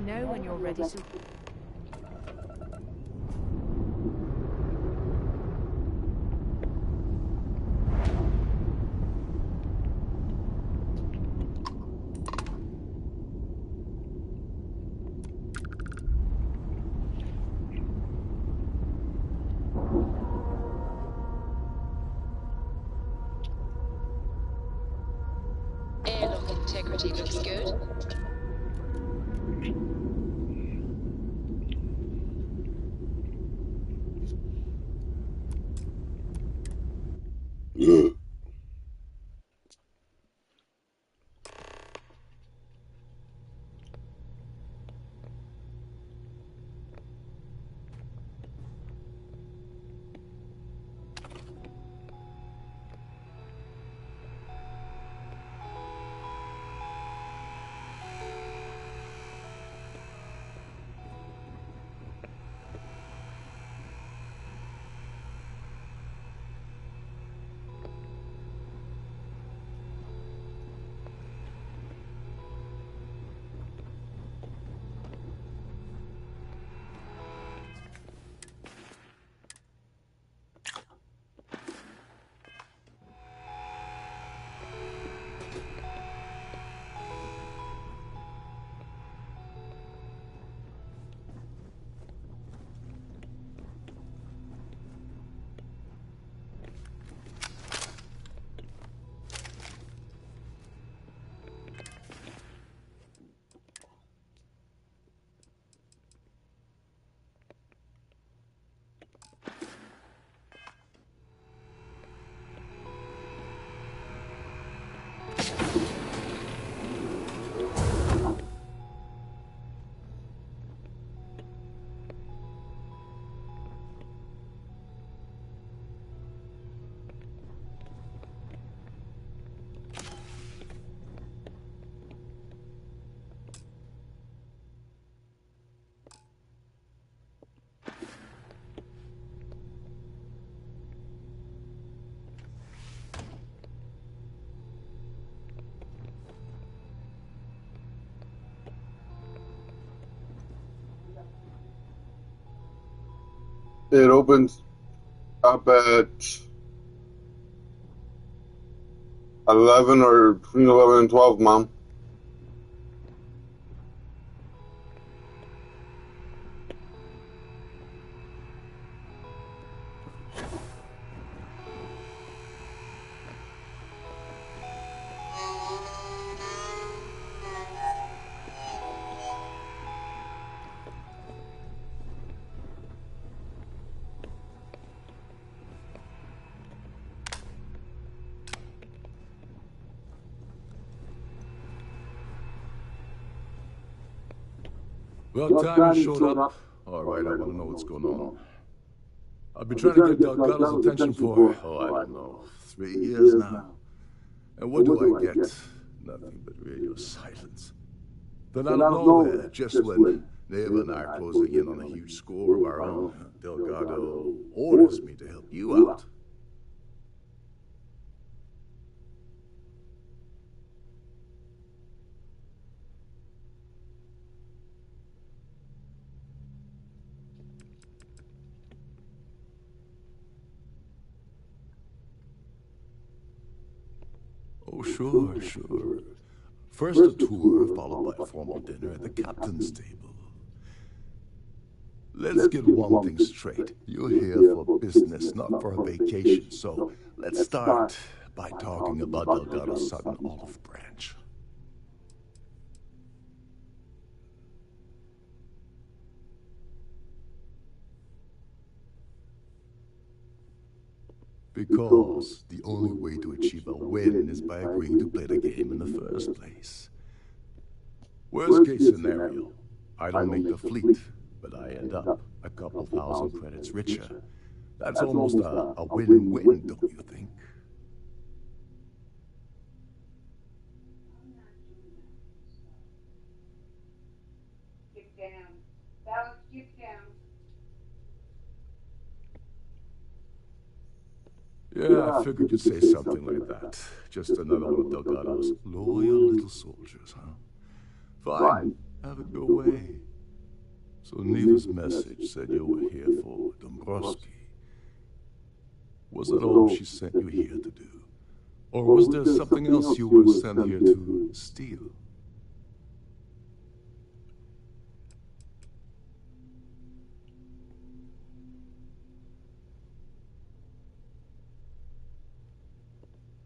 know when you're ready to... Airlock integrity looks good. It opens up at 11 or between 11 and 12, Mom. Well, time showed up. All right, I want to know what's going on. I've been trying to get Delgado's attention for, I don't know, 3 years now. And what do I get? Nothing but radio silence. Then out of nowhere, just when Neva and I are closing in on a huge score of our own, Delgado orders me to help you out. Oh, sure. First a tour, followed by a formal dinner at the captain's table. Let's get one thing straight. You're here for business, not for a vacation. So let's start by talking about Delgado's sudden olive branch. Because the only way to achieve a win is by agreeing to play the game in the first place. Worst case scenario, I don't make the fleet, but I end up a couple thousand credits richer. That's almost a win-win, don't you think? Get down. Balance, get down. Yeah, I figured you'd say something like that. Just another one of Delgado's loyal little soldiers, huh? Fine. Have it your way. So Neva's message said you were here for Dombrowski. Was that all she sent you here to do? Or was there something else you were sent here to steal?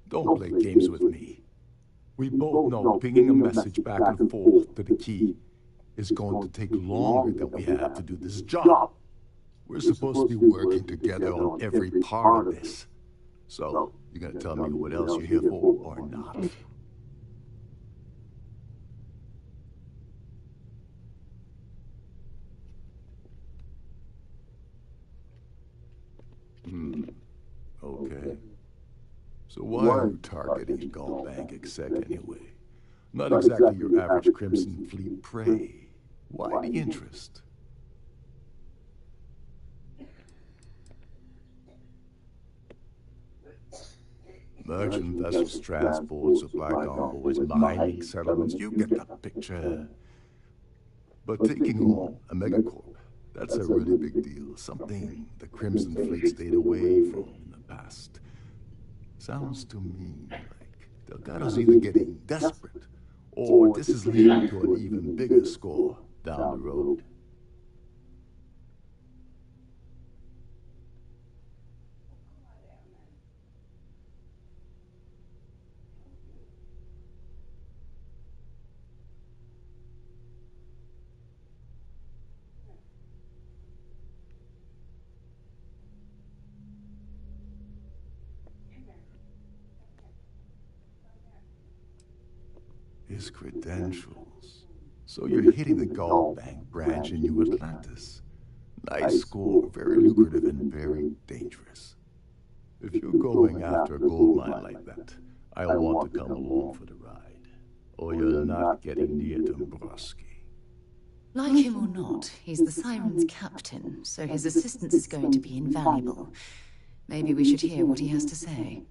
Don't play games with me. We both know pinging a message back and forth to the key is going to take longer than we have to do this job. We're supposed to be working together on every part of this. So, you gonna tell me what else you're here for or not? Okay. So why are you targeting a gold bank exec anyway? Not exactly your average Crimson Fleet prey. Why the interest? Merchant vessels, transport, supply convoys, mining settlements, you get the picture. But taking on a megacorp, that's a really big deal. Something the Crimson Fleet stayed away from in the past. Sounds to me like Delgado's either getting desperate, or this is leading to an even bigger score down the road. His credentials. So you're hitting the gold bank branch in New Atlantis. Nice score, very lucrative and very dangerous. If you're going after a gold mine like that, I'll want to come along for the ride. Or you're not getting near Dombrowski. Like him or not, he's the Siren's captain, so his assistance is going to be invaluable. Maybe we should hear what he has to say.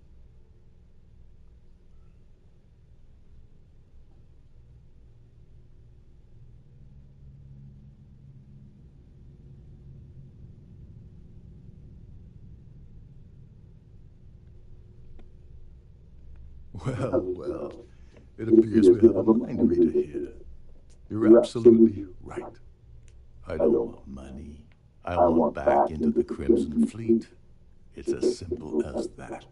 Well, it appears we have a mind reader here. You're absolutely right. I don't want money. I want back into the Crimson Fleet. It's as simple as that.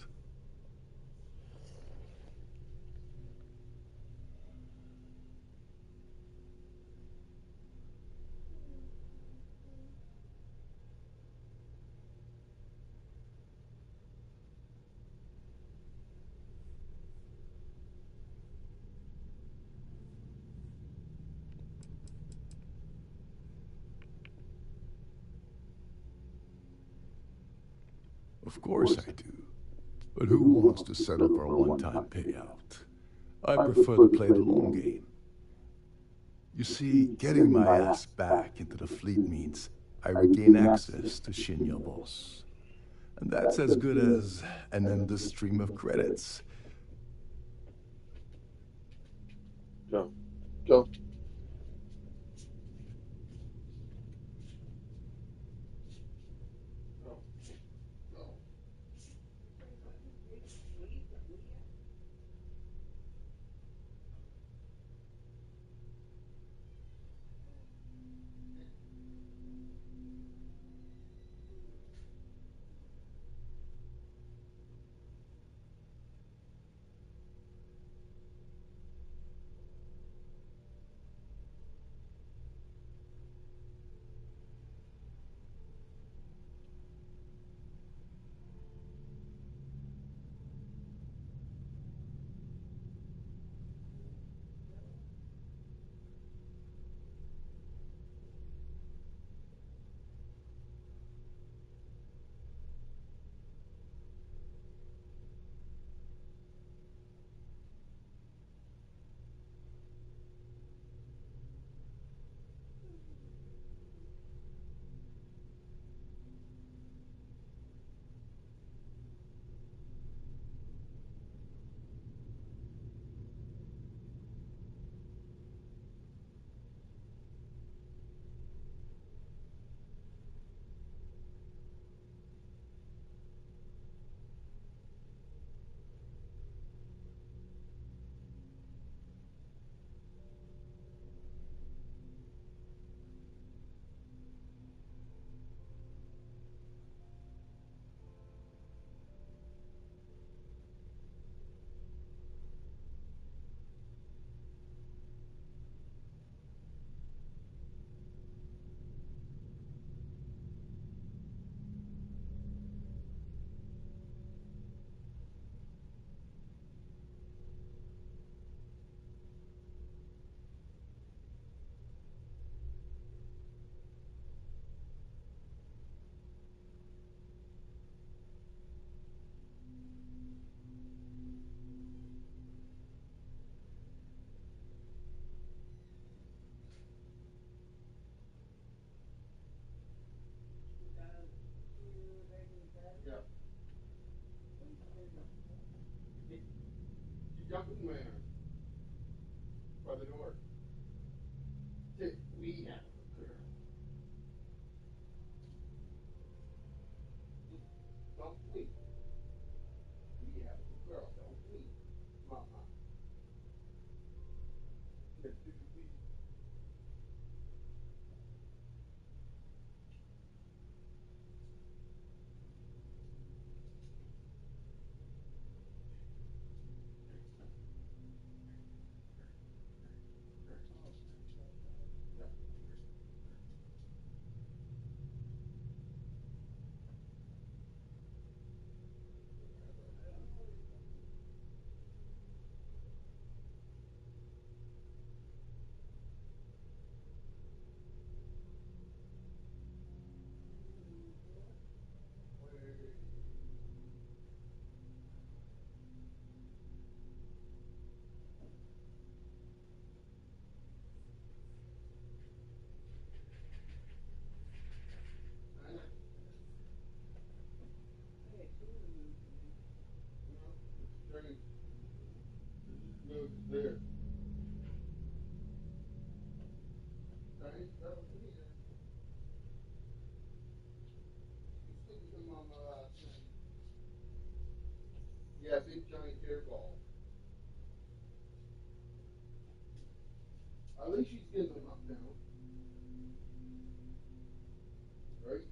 Of course I do. But who wants to settle for a one-time payout? I prefer to play the long game. You see, getting my ass back into the fleet means I regain access to Shinya Boss. And that's as good as an endless stream of credits. Go. Go. shopping man by the door. Say, we have a girl. Don't we? We have a girl, don't we? Mama. Yes, do we? Yeah. It's strange. His nose is there. Strange fellow here. You sleep with your mama last night. Yeah, big giant hairball. At least she's getting them up now. Right?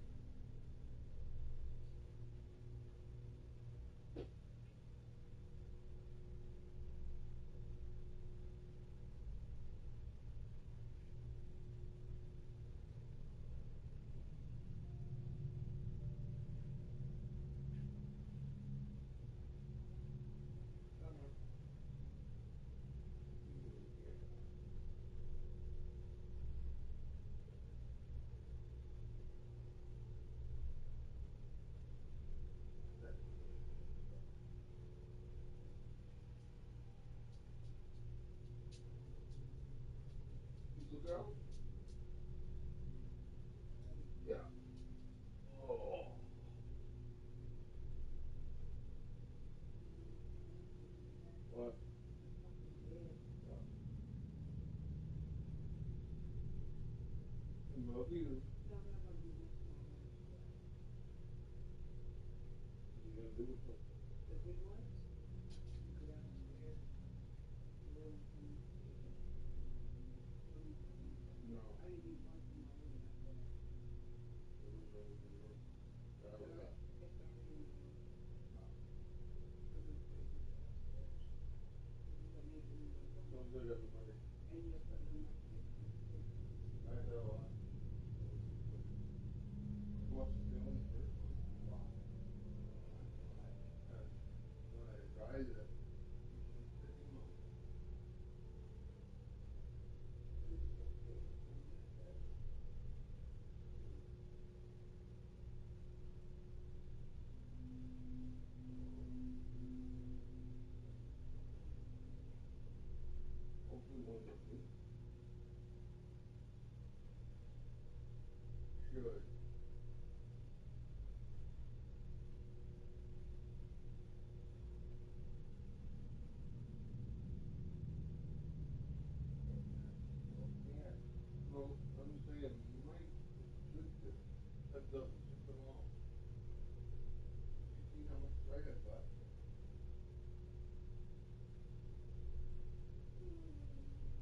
Little girl? Yeah. Oh. What? I love you. What are you gonna do with them? No. Sounds like everybody. I had a lot. What's the feeling first? Wow. And when I dried it, you can stick them on. Hopefully one of them should. No, I'm saying might should do. That doesn't ship them all. You see how much right I've got?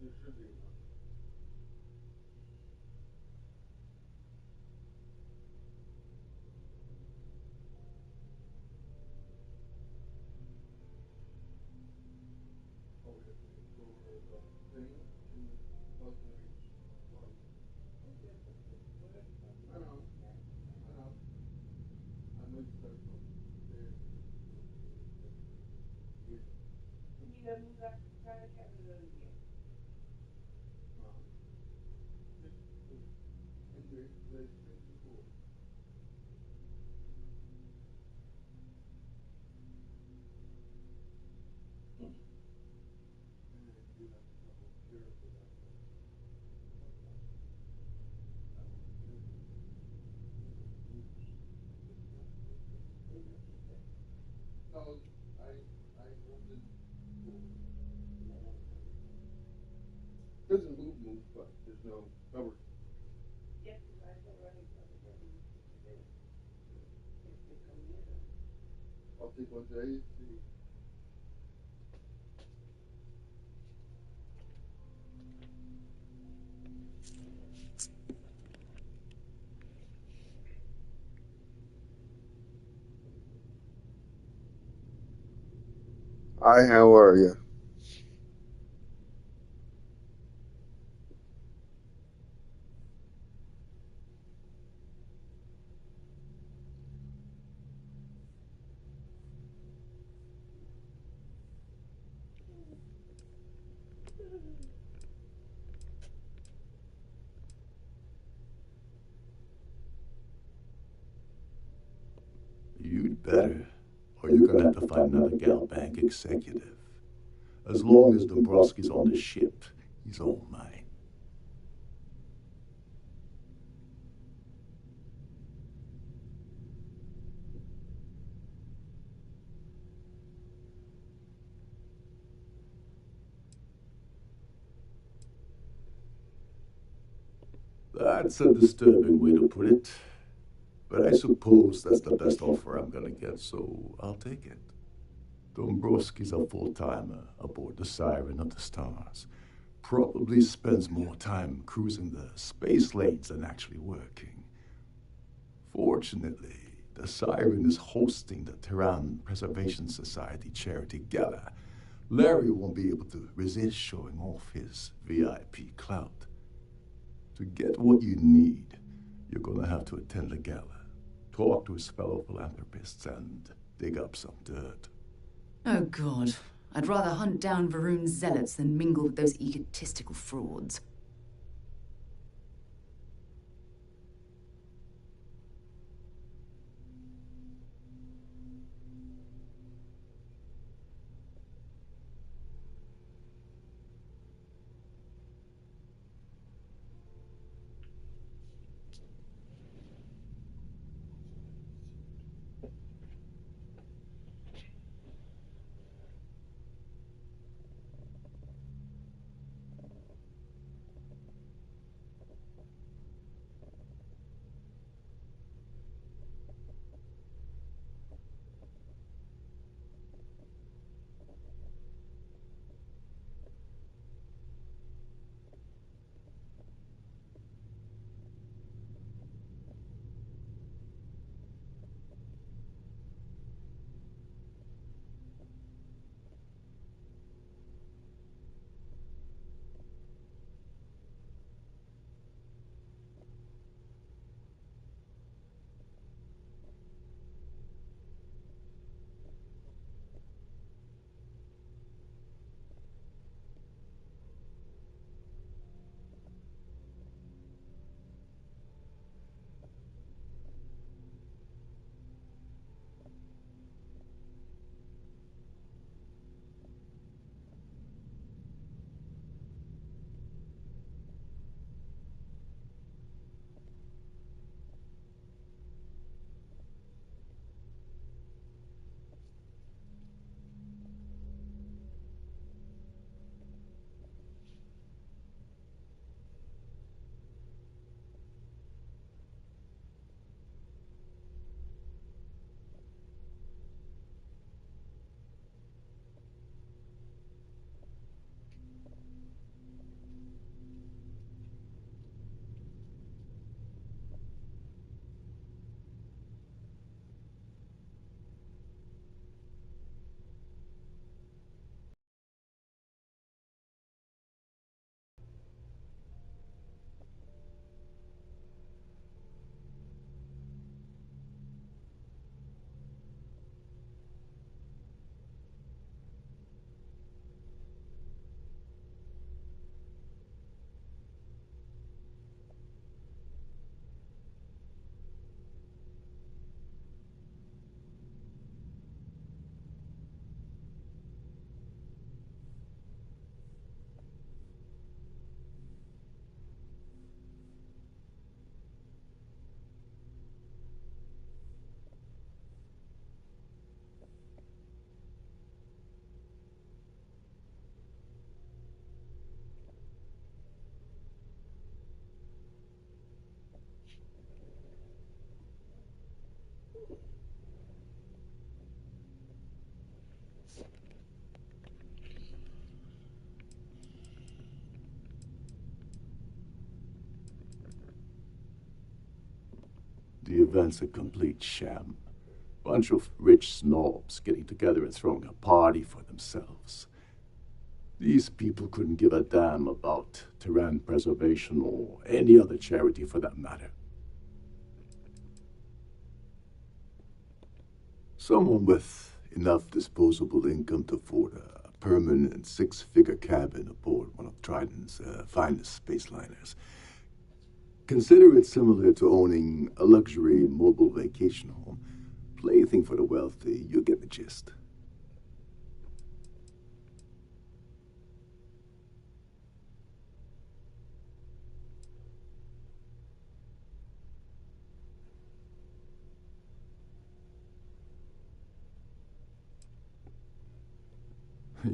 There should be enough. Oh, we have to go over the thing and plug the plug. I know. I know. I might start from there. Just in there, the strings are cool. And I do have a couple of carrots that I want. I want carrots. No, I wanted cool. Doesn't move, but there's no cover. Yes, because I still running for the building today. If they come near them. I'll take one today and see. Hi, how are you? You'd better, or you're gonna have to find another gal bank executive. As long as Dombrowski's on the ship, he's all mine. That's a disturbing way to put it, but I suppose that's the best offer I'm gonna get, so I'll take it. Dombrowski's a full-timer aboard the Siren of the Stars. Probably spends more time cruising the space lanes than actually working. Fortunately, the Siren is hosting the Terran Preservation Society charity gala. Larry won't be able to resist showing off his VIP clout. To get what you need, you're gonna have to attend the gala, talk to his fellow philanthropists, and dig up some dirt. Oh, God. I'd rather hunt down Varun's zealots than mingle with those egotistical frauds. event's a complete sham. Bunch of rich snobs getting together and throwing a party for themselves. These people couldn't give a damn about Terran preservation or any other charity for that matter. Someone with enough disposable income to afford a permanent six-figure cabin aboard one of Trident's finest space liners. Consider it similar to owning a luxury mobile vacation home. Plaything for the wealthy, you get the gist.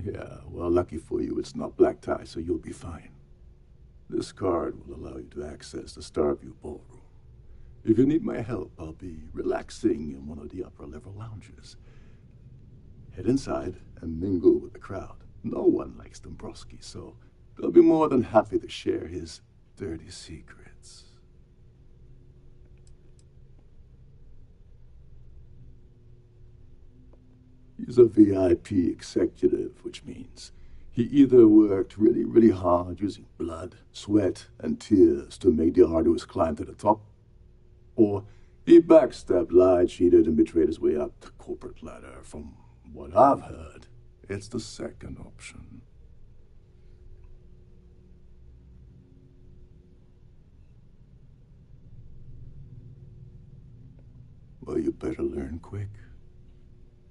Yeah, well, lucky for you, it's not black tie, so you'll be fine. This card will allow you to access the Starfield ballroom. If you need my help, I'll be relaxing in one of the upper-level lounges. Head inside and mingle with the crowd. No one likes Dombrowski, so they'll be more than happy to share his dirty secrets. He's a VIP executive, which means he either worked really, really hard using blood, sweat, and tears to make the arduous climb to the top, or he backstabbed, lied, cheated, and betrayed his way up the corporate ladder. From what I've heard, it's the second option. Well, you better learn quick.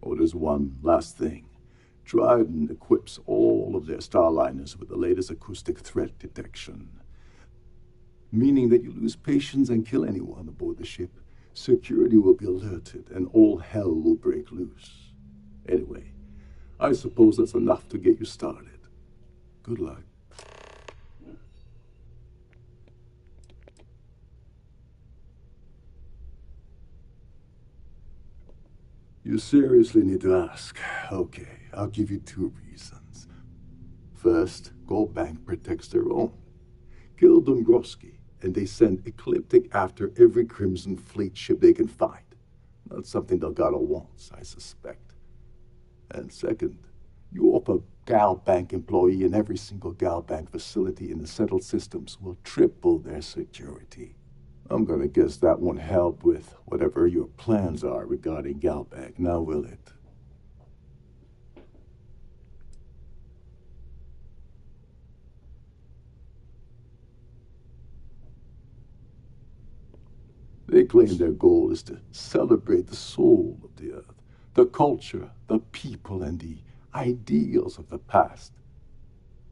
Oh, there's one last thing. Trident equips all of their starliners with the latest acoustic threat detection. Meaning that you lose patience and kill anyone aboard the ship, security will be alerted and all hell will break loose. Anyway, I suppose that's enough to get you started. Good luck. You seriously need to ask. Okay, I'll give you two reasons. First, Goldbank protects their own. Kill Dombrowski, and they send Ecliptic after every Crimson Fleet ship they can find. Not something Delgado wants, I suspect. And second, you offer Galbank employee in every single Galbank facility in the settled systems will triple their security. I'm gonna guess that won't help with whatever your plans are regarding Galbank, now will it? They claim their goal is to celebrate the soul of the Earth, the culture, the people, and the ideals of the past.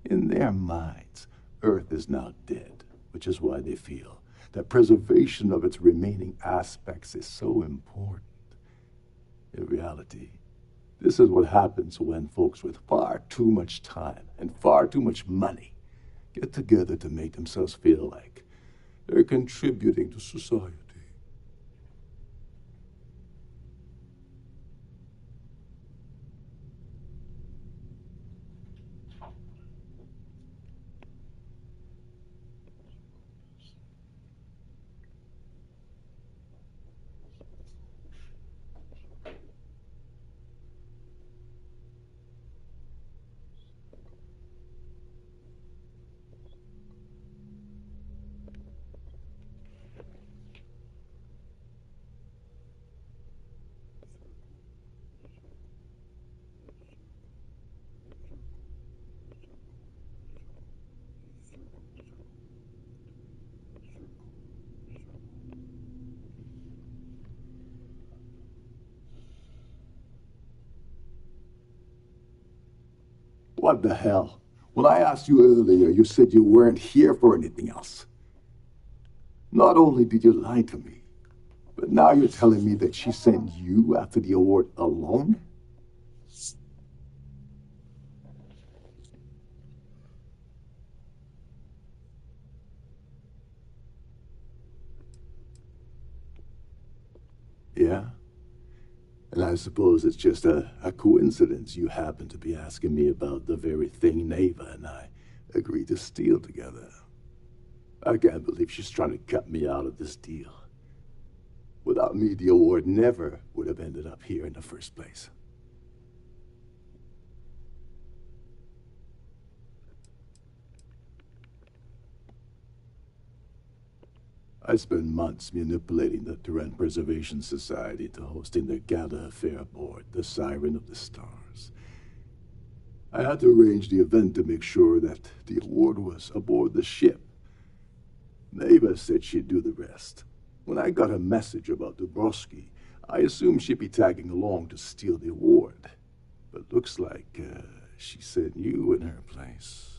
In their minds, Earth is now dead, which is why they feel that preservation of its remaining aspects is so important. In reality, this is what happens when folks with far too much time and far too much money get together to make themselves feel like they're contributing to society. What the hell? When I asked you earlier, you said you weren't here for anything else. Not only did you lie to me, but now you're telling me that she sent you after the award alone? Yeah? And I suppose it's just a coincidence you happen to be asking me about the very thing Neva and I agreed to steal together. I can't believe she's trying to cut me out of this deal. Without me, the award never would have ended up here in the first place. I spent months manipulating the Terran Preservation Society to hosting their gala affair aboard the Siren of the Stars. I had to arrange the event to make sure that the award was aboard the ship. Neva said she'd do the rest. When I got a message about Dubrovsky, I assumed she'd be tagging along to steal the award. But looks like she sent you in her place.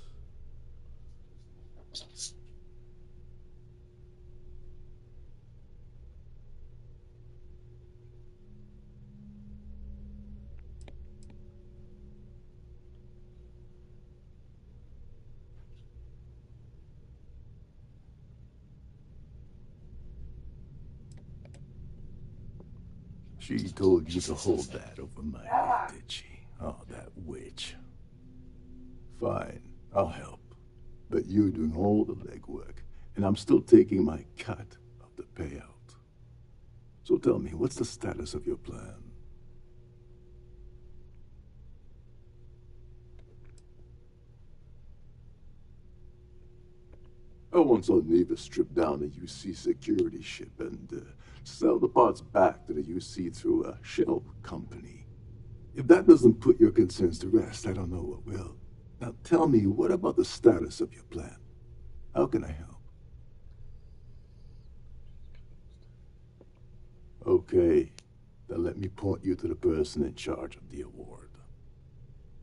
She told you to hold that over my head, did she? Oh, that witch. Fine, I'll help. But you're doing all the legwork, and I'm still taking my cut of the payout. So tell me, what's the status of your plan? I once saw Neva strip down a UC security ship and sell the parts back to the UC through a shell company. If that doesn't put your concerns to rest, I don't know what will. Now tell me, what about the status of your plan? How can I help? Okay, then let me point you to the person in charge of the award.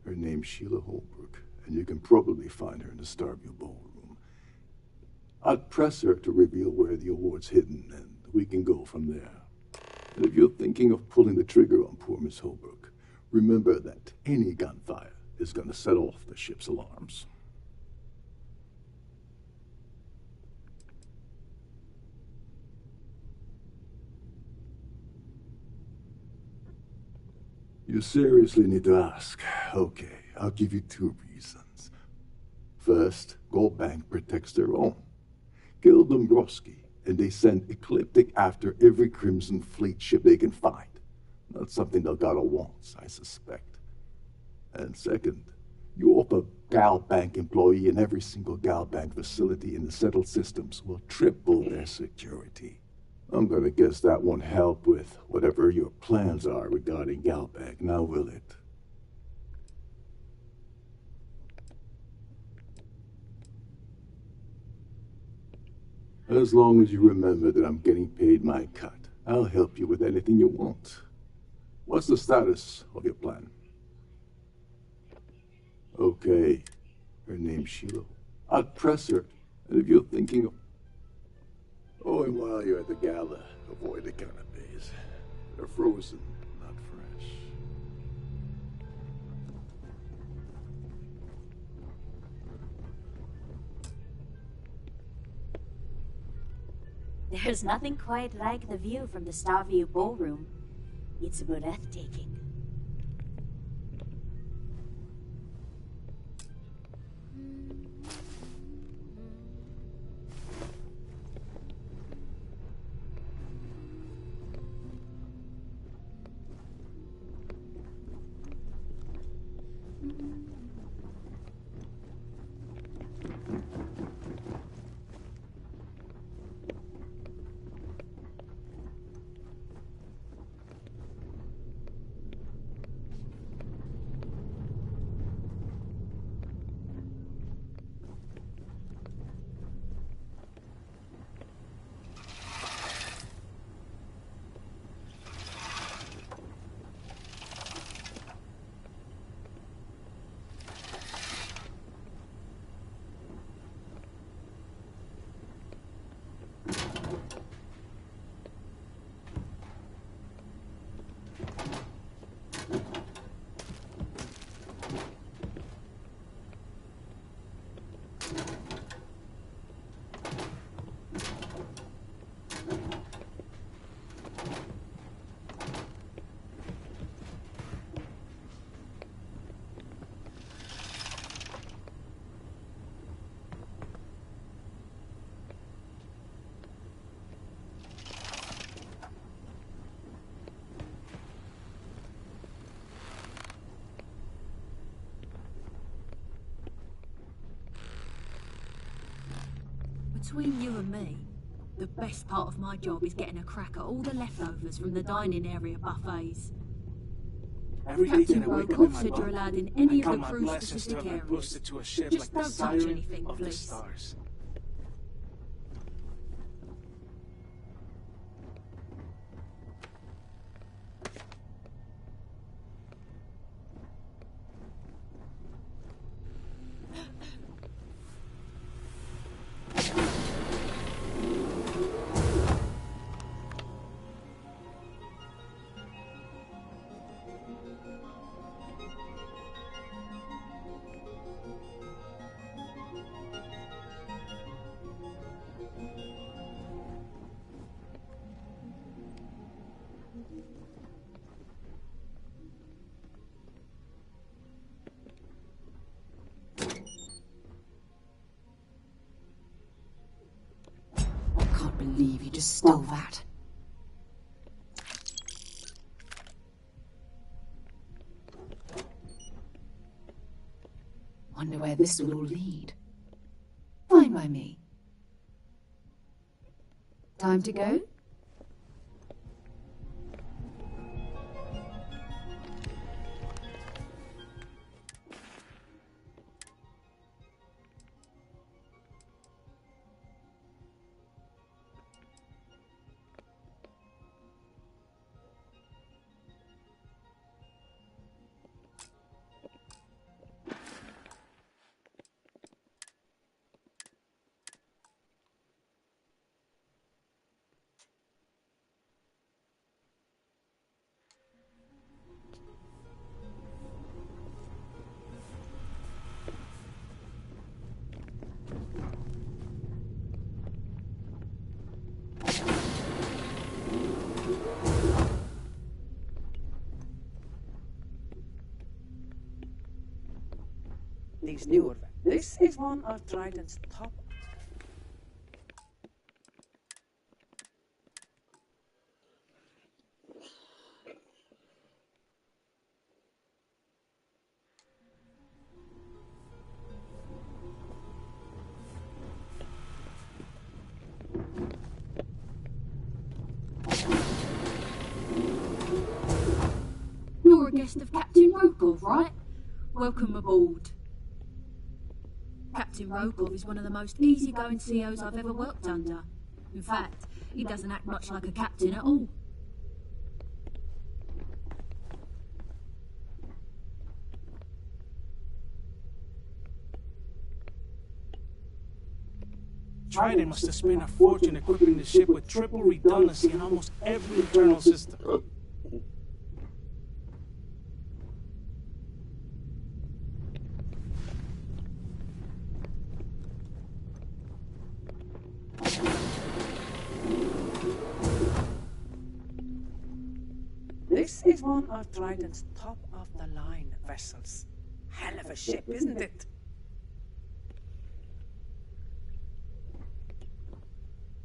Her name's Sheila Holbrook, and you can probably find her in the Starfield ballroom. I'd press her to reveal where the award's hidden, and we can go from there. And if you're thinking of pulling the trigger on poor Miss Holbrook, remember that any gunfire is going to set off the ship's alarms. You seriously need to ask. Okay, I'll give you 2 reasons. First, Goldbank protects their own. Kill Dombrowski, and they send Ecliptic after every Crimson Fleet ship they can find. Not something Delgado wants, I suspect. And second, you offer Galbank employee in every single Galbank facility in the settled systems will triple their security. I'm gonna guess that won't help with whatever your plans are regarding Galbank, now will it? As long as you remember that I'm getting paid my cut, I'll help you with anything you want. What's the status of your plan? Okay, her name's Sheila. I'd press her, and if you're thinking of... Oh, and while you're at the gala, avoid the canapes. They're frozen, not fresh. There's nothing quite like the view from the Starfield ballroom. It's breathtaking. Between you and me, the best part of my job is getting a crack at all the leftovers from the dining area buffets. Every day Captain that I wake up Rokov in my said you're bunk, allowed in I any of the count my crew's blessings to specific have been areas. posted to a ship Just like the don't touch siren anything, of the please. stars. I can't believe you just stole that. Wonder where this will all lead. Fine by me. Time to go? These newer. This is one of Trident's top. You're a guest of Captain Rokov, right? Welcome aboard. Captain Rokov is one of the most easygoing COs I've ever worked under. In fact, he doesn't act much like a captain at all. Trident must have spent a fortune equipping the ship with triple redundancy in almost every internal system. This is one of Trident's top-of-the-line vessels. Hell of a ship, isn't it?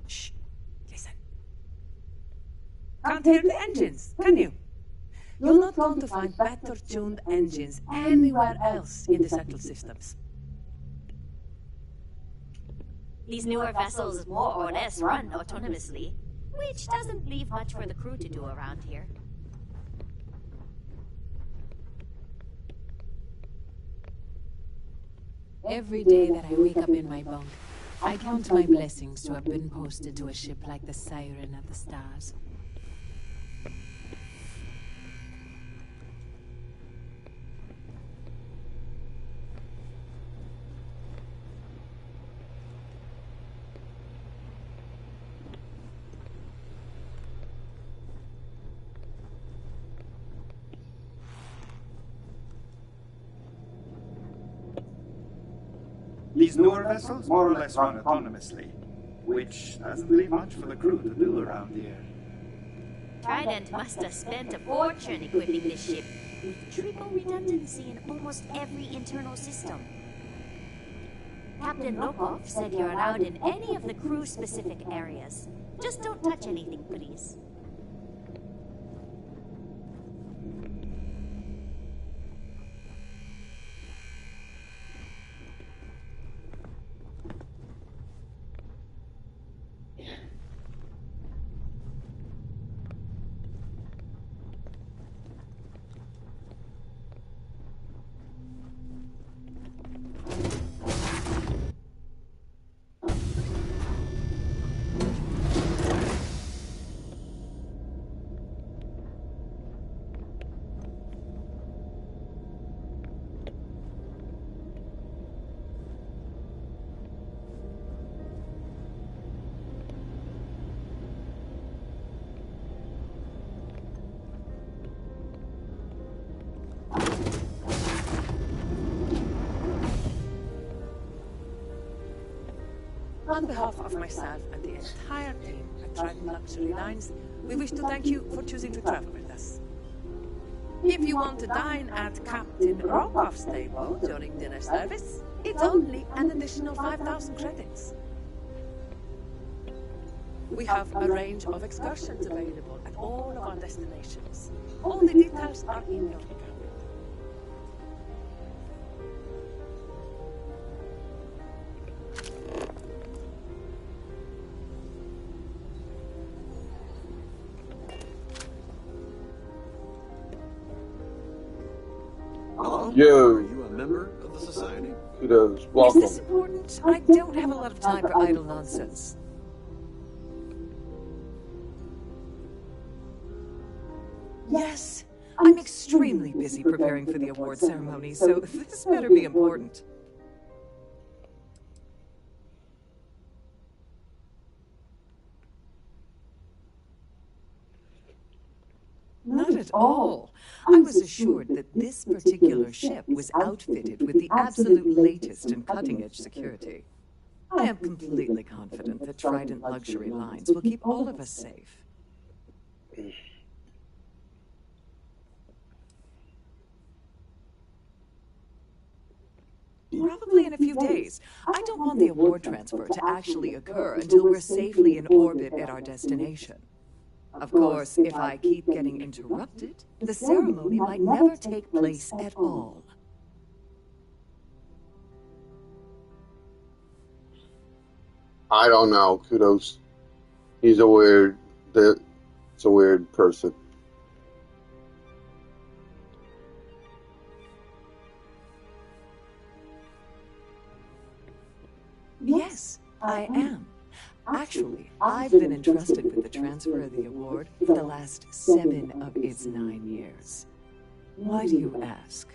Shh. Listen. Can't hear the engines, can you? You're not going to find better-tuned engines anywhere else in the settled systems. These newer vessels more or less run autonomously, which doesn't leave much for the crew to do around here. Every day that I wake up in my bunk, I count my blessings to have been posted to a ship like the Siren of the Stars. These newer vessels more or less run autonomously, which doesn't leave much for the crew to do around here. Trident must have spent a fortune equipping this ship with triple redundancy in almost every internal system. Captain Lokov said you're allowed in any of the crew-specific areas. Just don't touch anything, please. On behalf of myself and the entire team at Trident Luxury Lines, we wish to thank you for choosing to travel with us. If you want to dine at Captain Rokoff's table during dinner service, it's only an additional 5,000 credits. We have a range of excursions available at all of our destinations. All the details are in your account. Yo. Are you a member of the society? Kudos. Is Welcome. this important? I don't have a lot of time for idle nonsense. Yes, I'm extremely busy preparing for the award ceremony, so this better be important. Not at all. I was assured that this particular ship was outfitted with the absolute latest in cutting-edge security. I am completely confident that Trident Luxury Lines will keep all of us safe. Probably in a few days. I don't want the award transfer to actually occur until we're safely in orbit at our destination. Of course, if I keep getting interrupted, the ceremony might never take place at all. I don't know. Kudos. He's a weird. It's a weird person. Yes, I am. Actually, I've been entrusted with the transfer of the award for the last 7 of its 9 years. Why do you ask?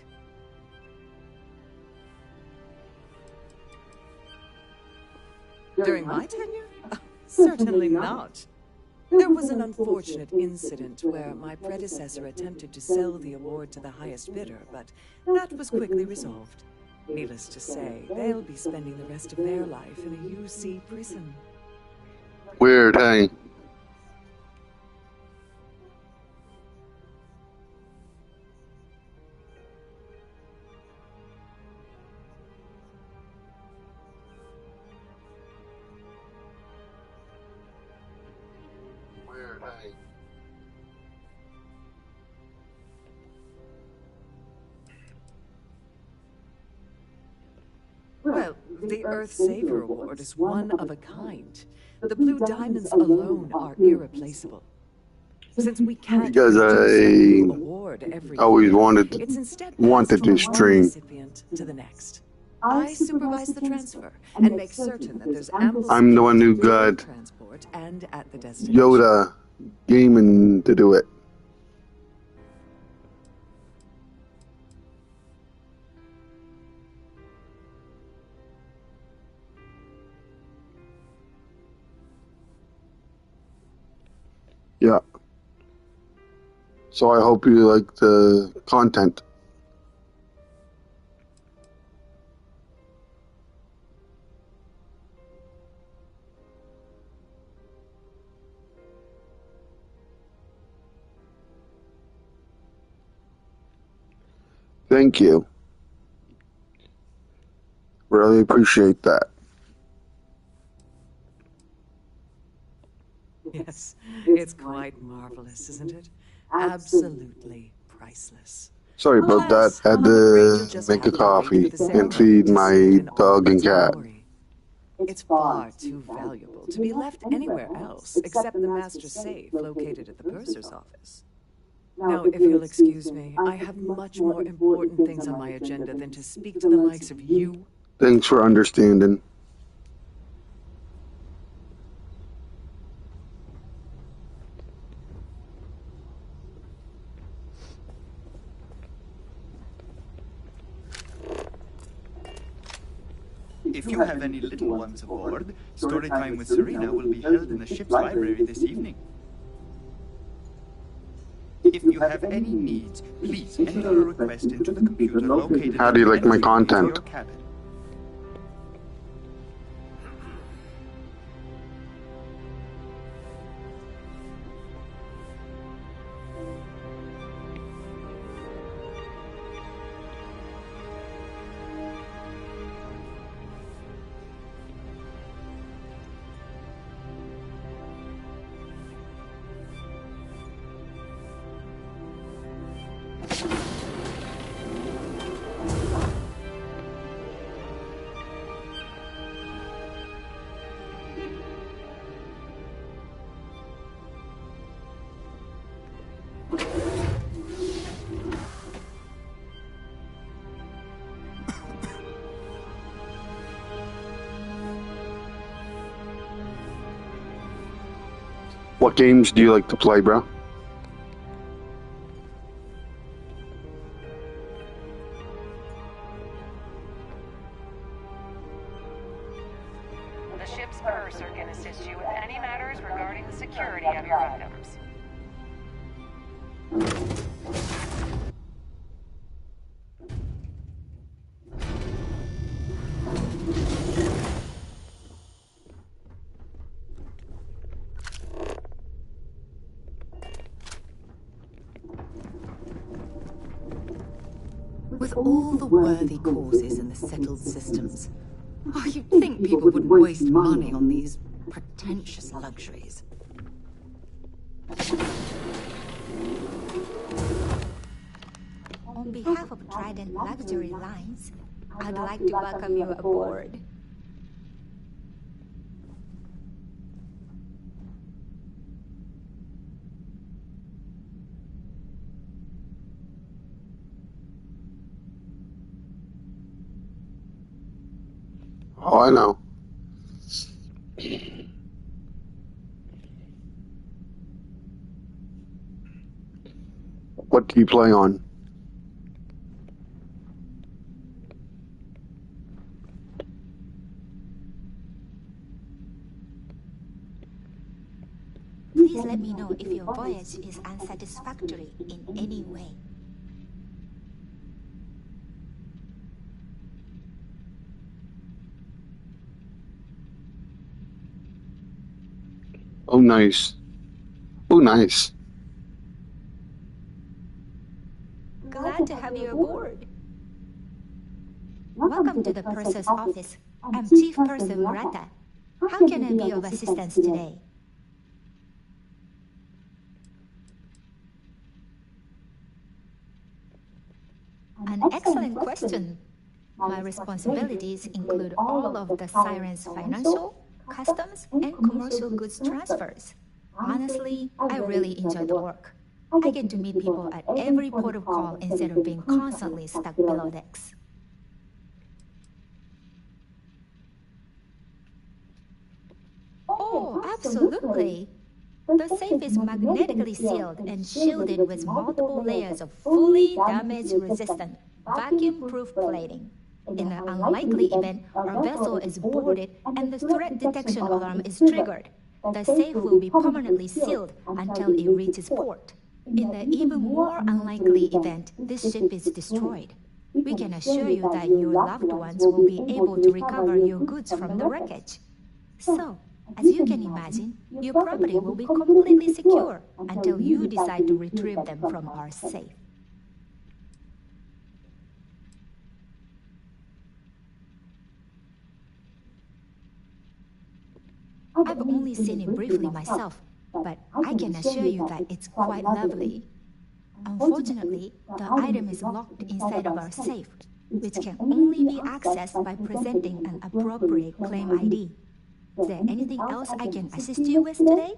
During my tenure? Certainly not. There was an unfortunate incident where my predecessor attempted to sell the award to the highest bidder, but that was quickly resolved. Needless to say, they'll be spending the rest of their life in a UC prison. Weird, hey. Weird, hey. Well, the Earth Savior Award is one of a kind. The blue diamonds alone are irreplaceable. Since we can't Because produce a new award every always year, wanted it's instead wanted passed to from one stream. recipient to the next. I supervise the transfer and make certain that there's ample I'm the one who security during got transport and at the destination. Yoda Demon to do it. Yeah. So I hope you like the content. Thank you. Really appreciate that. Yes, it's quite marvelous, isn't it? Absolutely priceless. Sorry about that. I had to make a coffee and feed my dog and cat. It's far too valuable to be left anywhere else except the master safe located at the purser's office. Now, if you'll excuse me, I have much more important things on my agenda than to speak to the likes of you. Thanks for understanding. If you have any little ones aboard, story time with Serena will be held in the ship's library this evening. If you have any needs, please enter a request into the computer located How do you like my in content? your cabin. What games do you like to play, bro? The ship's purser can assist you with any matters regarding the security of your items. With all the worthy causes and the settled systems, you'd think people wouldn't waste money on these pretentious luxuries. On behalf of Trident Luxury Lines, I'd like to welcome you aboard. Oh, I know. What do you play on? Please let me know if your voyage is unsatisfactory in any way. Oh, nice. Oh, nice. Glad to have you aboard. Welcome to the Purser's office. I'm Chief Purser Murata. How can I be of assistance today? An excellent question. My responsibilities include all of the Siren's financial, customs, and commercial goods transfers. Honestly, I really enjoy the work. I get to meet people at every port of call instead of being constantly stuck below decks. Oh, absolutely. The safe is magnetically sealed and shielded with multiple layers of fully damage-resistant, vacuum-proof plating. In the unlikely event our vessel is boarded and the threat detection alarm is triggered, the safe will be permanently sealed until it reaches port. In the even more unlikely event this ship is destroyed, we can assure you that your loved ones will be able to recover your goods from the wreckage. So, as you can imagine, your property will be completely secure until you decide to retrieve them from our safe. I've only seen it briefly myself, but I can assure you that it's quite lovely. Unfortunately, the item is locked inside of our safe, which can only be accessed by presenting an appropriate claim ID. Is there anything else I can assist you with today?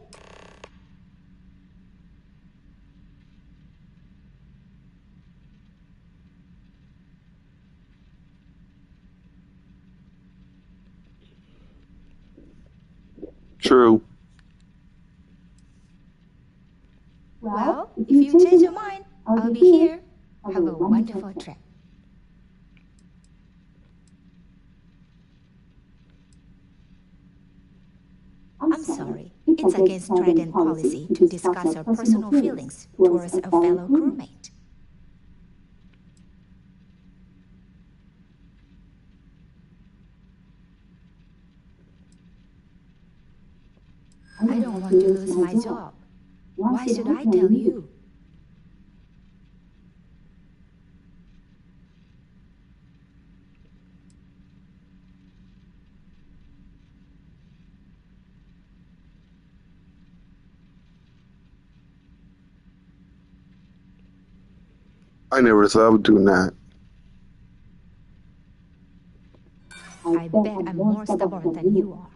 True. Well, if you change your mind, I'll be here. Have a wonderful trip. I'm sorry. It's against Trident policy to discuss our personal feelings towards a fellow crewmate. I don't want to lose my job. Why should I tell you? I never thought of doing that. I bet I'm more stubborn than you are.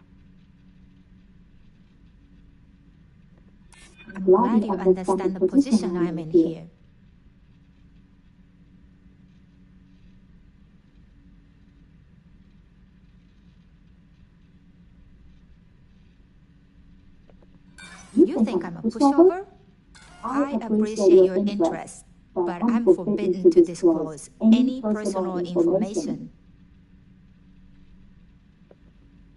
I'm glad you understand the position I'm in here. You think I'm a pushover? I appreciate your interest, but I'm forbidden to disclose any personal information.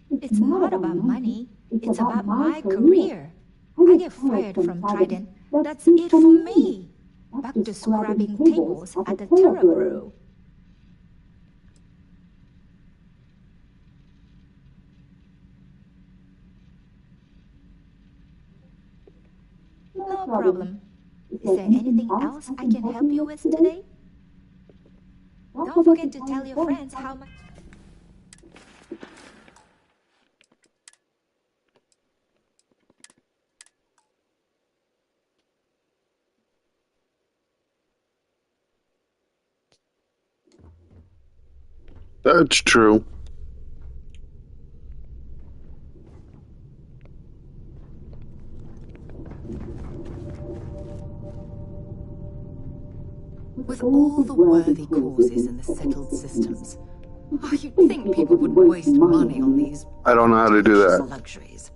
It's not about money, it's about my career. I get fired from Trident, that's it for me. Back to scrubbing tables at the Terra Brew. No problem. Is there anything else I can help you with today? Don't forget to tell your friends how much... That's true. With all the worthy causes in the settled systems, you'd think people wouldn't waste money on these... I don't know how to do that. ...luxuries.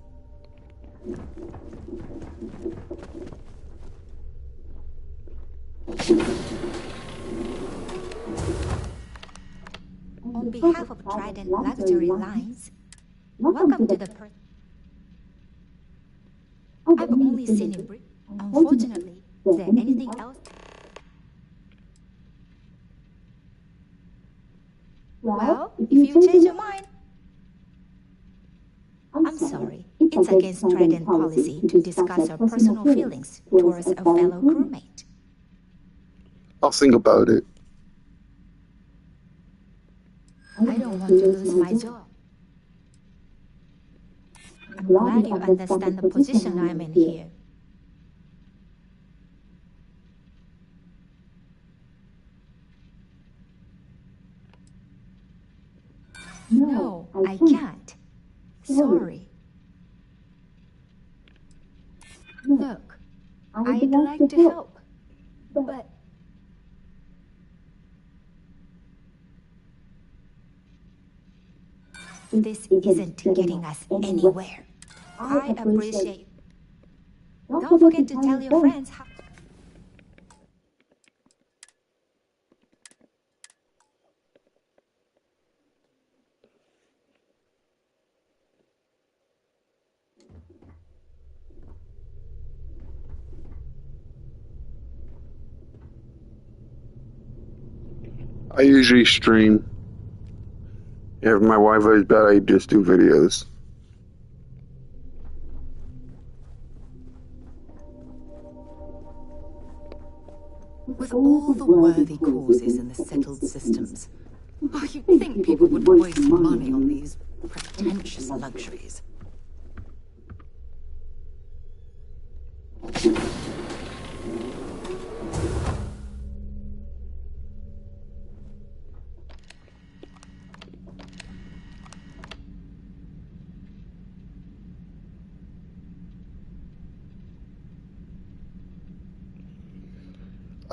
On behalf of Trident Luxury Lines, welcome to the I've only seen it briefly. Unfortunately, is there anything else? Well, if you change your mind... I'm sorry. It's against Trident policy to discuss our personal feelings towards a fellow crewmate. I'll think about it. I don't want to lose my job. I'm glad you understand the position I'm in here. No, I can't. Sorry. Look, I'd like to help, but... This isn't getting us anywhere. I appreciate... Don't forget to tell your friends how... I usually stream. If my Wi-Fi is bad, I just do videos. With all the worthy causes in the settled systems, you'd think people would waste money on these pretentious luxuries.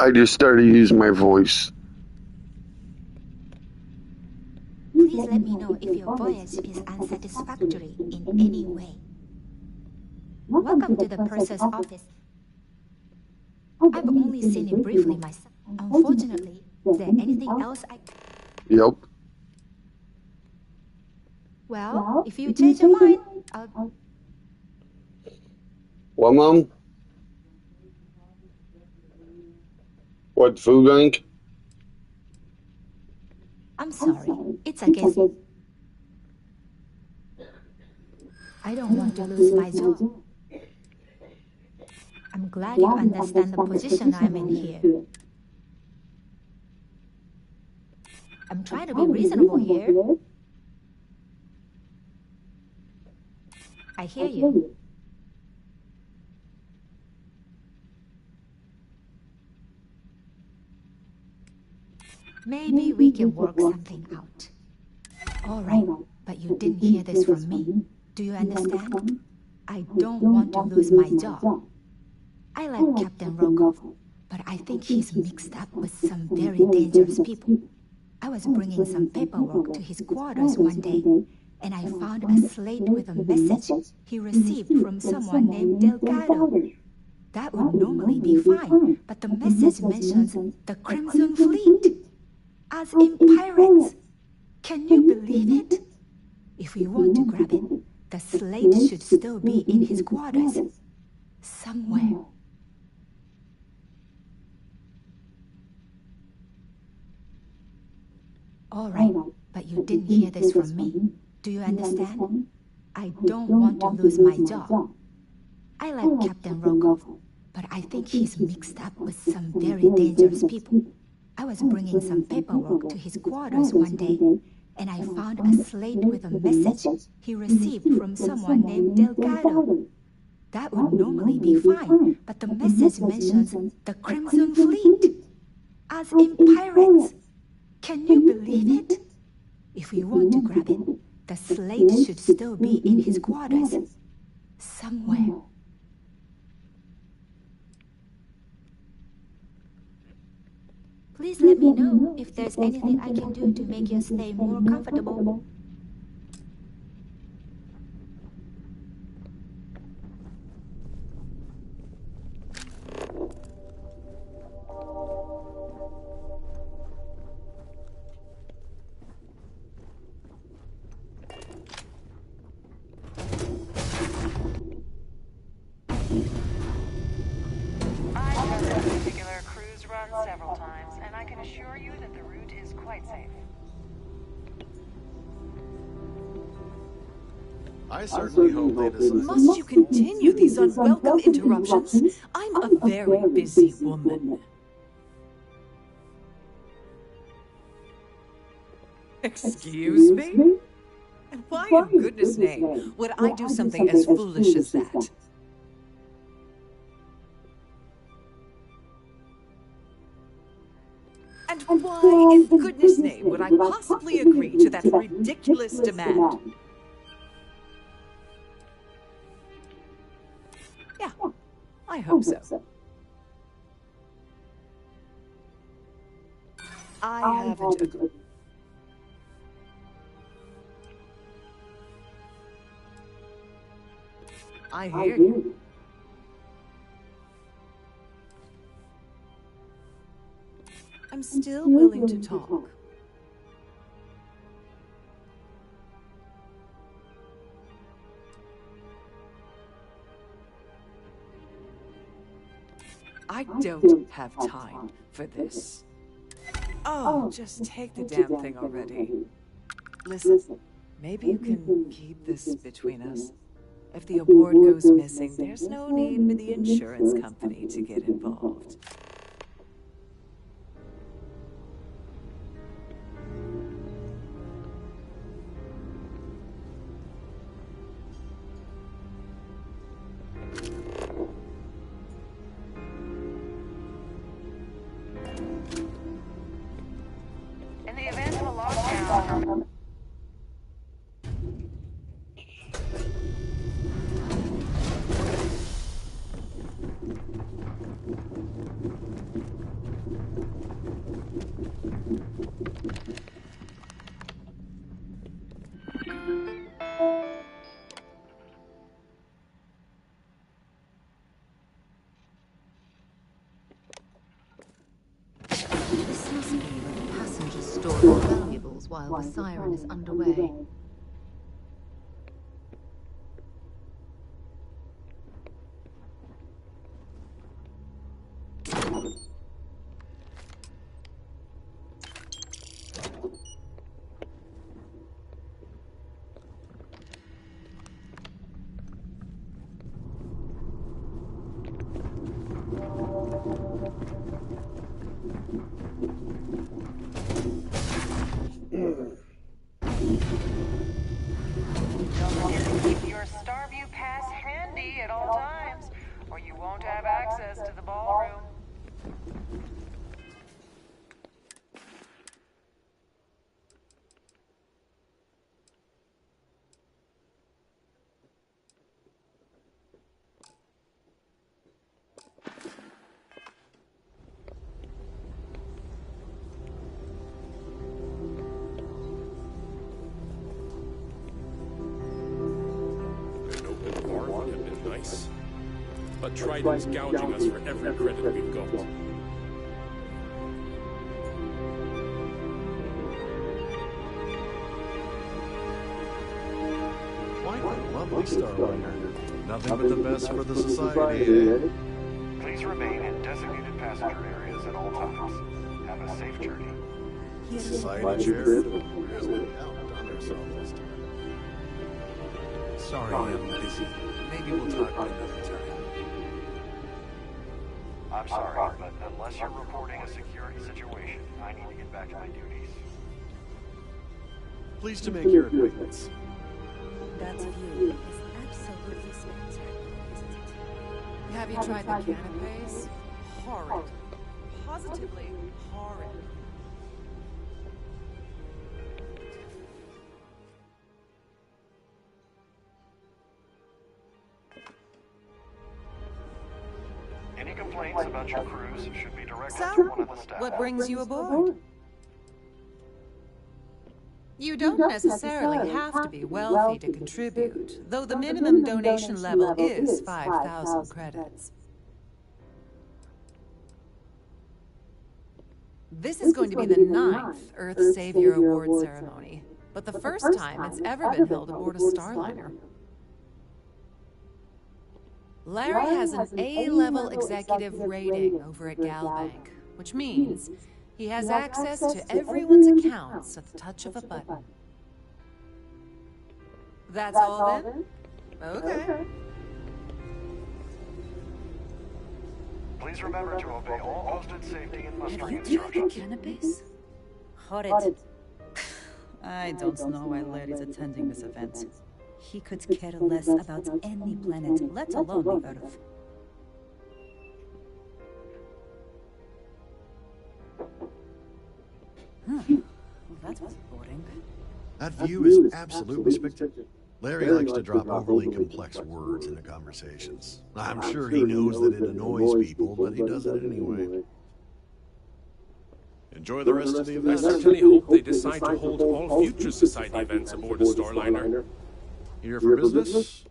I just started using my voice. Please let me know if your voyage is unsatisfactory in any way. Welcome to the purser's office. I've only seen it briefly myself. Unfortunately, is there anything else I... Yep. Well, if you change your mind, I'll... What, Mom? What, food bank? I'm sorry. It's against... I don't want to lose my job. I'm glad you understand the position I'm in here. I'm trying to be reasonable here. I hear you. Maybe we can work something out. All right, but you didn't hear this from me. Do you understand? I don't want to lose my job. I like Captain Rokov, but I think he's mixed up with some very dangerous people. I was bringing some paperwork to his quarters one day, and I found a slate with a message he received from someone named Delgado. That would normally be fine, but the message mentions the Crimson Fleet, as in pirates. Can you believe it? If we want to grab it, the slate should still be in his quarters. Somewhere. All right, but you didn't hear this from me. Do you understand? I don't want to lose my job. I like Captain Rokov, but I think he's mixed up with some very dangerous people. I was bringing some paperwork to his quarters one day, and I found a slate with a message he received from someone named Delgado. That would normally be fine, but the message mentions the Crimson Fleet, as in pirates. Can you believe it? If we want to grab it, the slate should still be in his quarters. Somewhere. Please let me know if there's anything I can do to make your stay more comfortable. Several times, and I can assure you that the route is quite safe. I certainly hope they decide. Must you continue these unwelcome interruptions? I'm a very busy woman. Excuse me? And why in goodness name would I do something as foolish as that? And why in goodness name would I possibly agree to that ridiculous demand? Yeah, I hope so. I haven't agreed. I hear you. I'm still willing to talk. I don't have time for this. Oh, just take the damn thing already. Listen, maybe you can keep this between us. If the award goes missing, there's no need for the insurance company to get involved. In the event of a lockdown... This must be where the passengers store their valuables while the siren is underway. Don't forget to keep your Starview pass handy at all times, or you won't have access to the ballroom. nice. But Trident's gouging us for every credit we've got. Quite a lovely Starliner. Nothing but the best for the society, eh? Please remain in designated passenger areas at all times. Have a safe journey. Society chair really outdone herself this time. Sorry, I'm busy. Maybe we'll talk another time. I'm sorry, but unless you're reporting a security situation, I need to get back to my duties. Pleased to make your acquaintance. That view is absolutely spectacular, isn't it? Have you tried the canapes? Horrid. Positively horrid. Any complaints about your cruise should be directed So, to one of the staff. what brings you aboard? You don't necessarily have to be wealthy to contribute, though the minimum donation level is 5,000 credits. This is going to be the 9th Earth Savior Award ceremony, but the first time it's ever been held aboard a Starliner. Larry has an A-level executive rating over at Galbank, which means he has access to everyone's accounts at the touch of a button. That's all then? Okay. Please remember to obey all posted safety and mustering Have you tried the instructions. cannabis? Horrid. I don't know why Larry's attending this event. He could care less about any planet, let alone the Earth. Well, that was boring. That view is absolutely spectacular. Larry likes to drop overly complex words into conversations. I'm sure he knows that it annoys people, but he does it anyway. Enjoy the rest of the I event. certainly hope they decide to hold all future Society events aboard a Starliner. Here for business?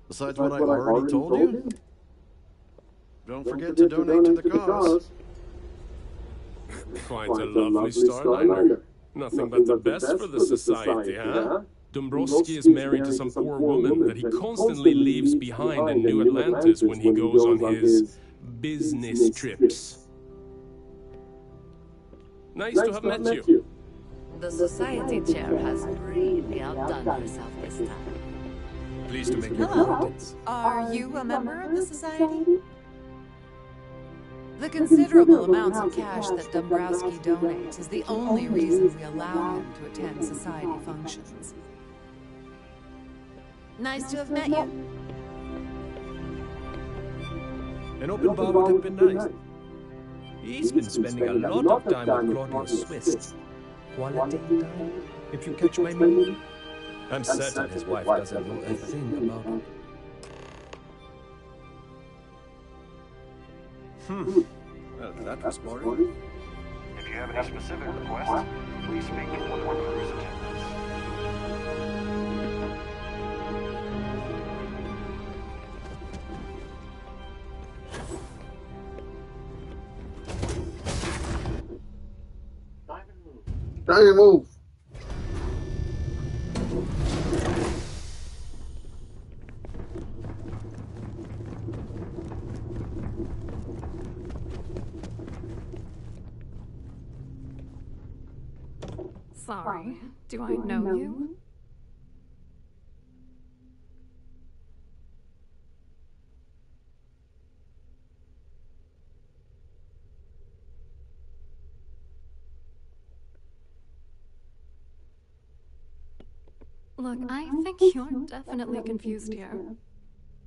Besides what I've already told you? Don't forget to donate to the cause. Quite a lovely Starliner. Nothing but the best for the Society, huh? Dombrowski is married to some poor woman that he constantly leaves behind in New Atlantis when he goes on his business trips. Nice to have met you. The society chair has really outdone herself this time. Pleased to make your Hello. acquaintance. Are you a member of the Society? The considerable amounts of cash that Dombrowski donates is the only reason we allow him to attend Society functions. Nice to have met you. An open bar would have been nice. He's been spending a lot of time with Claudius Swiss. Quality time, if you catch my meaning. I'm certain his wife doesn't know a thing about it. Well, that was boring. If you have any specific requests, please speak to one of our cruise attendants. Time to move. Sorry, do I know you? Look, I think you're definitely confused here.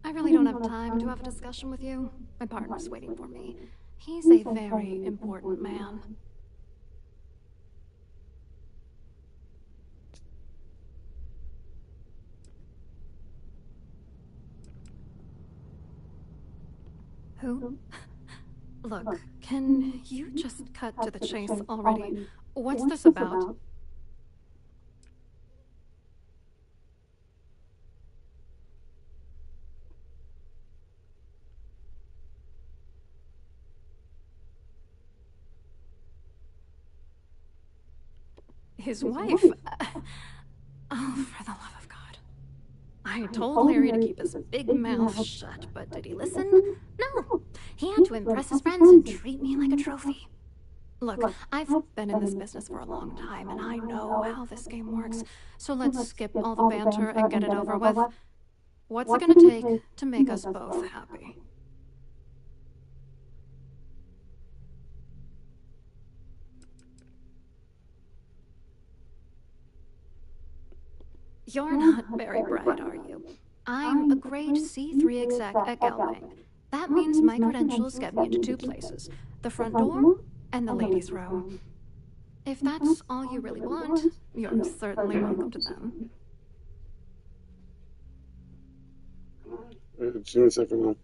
I really don't have time to have a discussion with you. My partner's waiting for me. He's a very important man. Who? Look, can you just cut to the chase already? What's this about? His wife? Oh, for the love of God. I told Larry to keep his big mouth shut, but did he listen? No. He had to impress his friends and treat me like a trophy. Look, I've been in this business for a long time, and I know how this game works, so let's skip all the banter and get it over with. What's it gonna take to make us both happy? You're not very bright, are you? I'm a grade C3 exec at Galbank. That means my credentials get me into two places, the front door and the ladies' room. If that's all you really want, you're certainly welcome to them. See you in a second, Mom.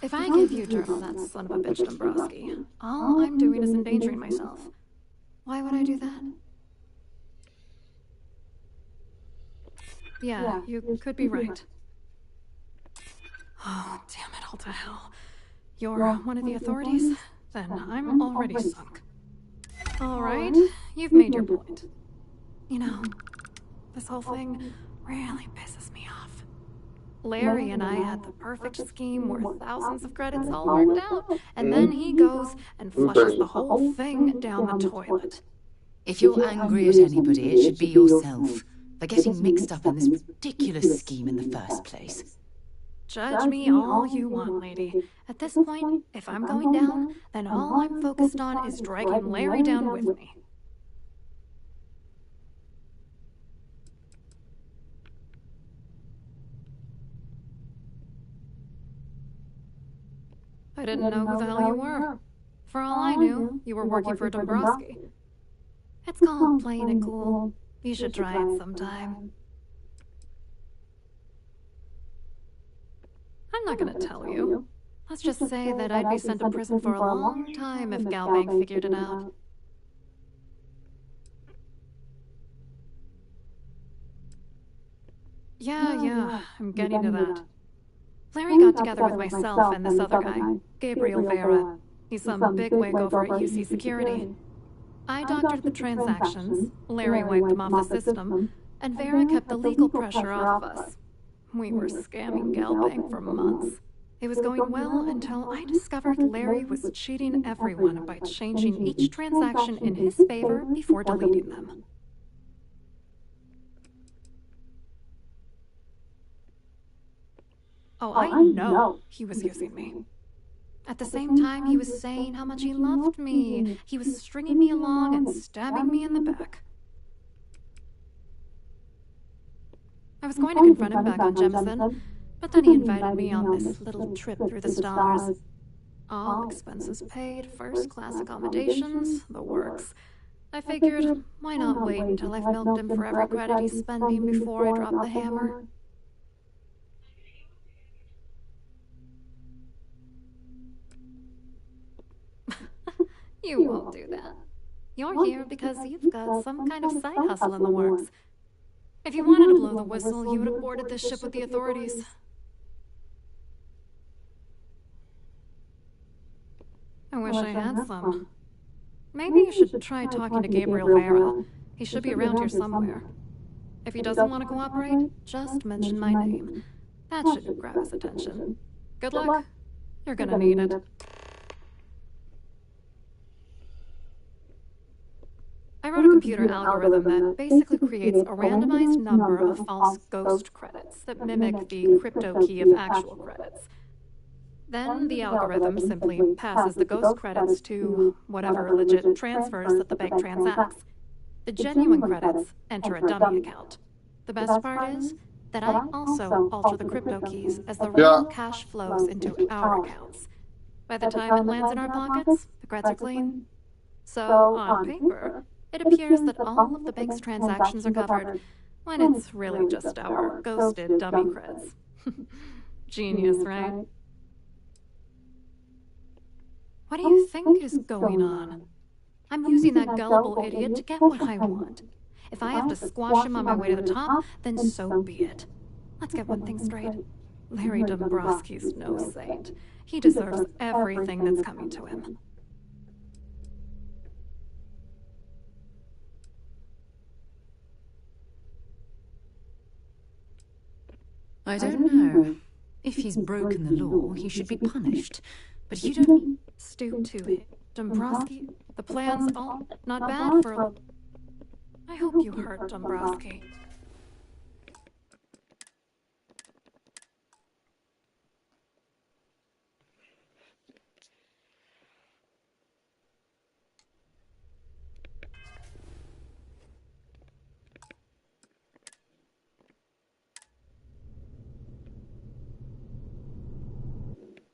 If I give you Journal, that son of a bitch Dombrowski, all I'm doing is endangering myself. Why would I do that? Yeah, you could be right. Oh, damn it all to hell. You're one of the authorities? Then I'm already sunk. All right, you've made your point. You know, this whole thing really pisses me off. Larry and I had the perfect scheme worth thousands of credits all worked out, and then he goes and flushes the whole thing down the toilet. If you're angry at anybody, it should be yourself for getting mixed up in this ridiculous scheme in the first place. Judge me all you want, lady. At this point, if I'm going down, then all I'm focused on is dragging Larry down with me. I didn't know who the hell you were. For all I knew, you were working for Dombrowski. It's called playing it cool. You should try it sometime. I'm not gonna tell you. Let's just say that I'd be sent to prison for a long time if Galbank figured it out. Yeah, I'm getting to that. Larry got together with myself and this other guy, Gabriel Vera. He's some bigwig over at UC Security. I doctored the transactions, Larry wiped them off the system, and Vera kept the legal pressure off of us. We were scamming Galbank for months. It was going well until I discovered Larry was cheating everyone by changing each transaction in his favor before deleting them. Oh, I know he was using me. At the same time, he was saying how much he loved me. He was stringing me along and stabbing me in the back. I was going to confront him back on Jemison, but then he invited me on this little trip through the stars. All expenses paid, first-class accommodations, the works. I figured, why not wait until I've milked him for every credit he's spending before I drop the hammer? You won't do that. You're here because you've got some kind of side hustle in the works. If you wanted to blow the whistle, you would have boarded this ship with the authorities. I wish I had some. Maybe you should try talking to Gabriel Vera. He should be around here somewhere. If he doesn't want to cooperate, just mention my name. That should grab his attention. Good luck. You're gonna need it. I wrote a computer algorithm that basically creates a randomized number of false ghost credits that mimic the crypto key of actual credits. Then the algorithm simply passes the ghost credits to whatever legit transfers that the bank transacts. The genuine credits enter a dummy account. The best part is that I also alter the crypto keys as the real cash flows into our accounts. By the time it lands in our pockets, the credits are clean. So, on paper, it appears that all of the bank's transactions are covered, when it's really just our ghosted dummy creds. Genius, right? What do you think is going on? I'm using that gullible idiot to get what I want. If I have to squash him on my way to the top, then so be it. Let's get one thing straight. Larry Dombrowski's no saint. He deserves everything that's coming to him. I don't know. If he's broken the law, he should be punished. But you don't... Stoop to it. Dombrowski, the plan's all not bad for... I hope you hurt Dombrowski.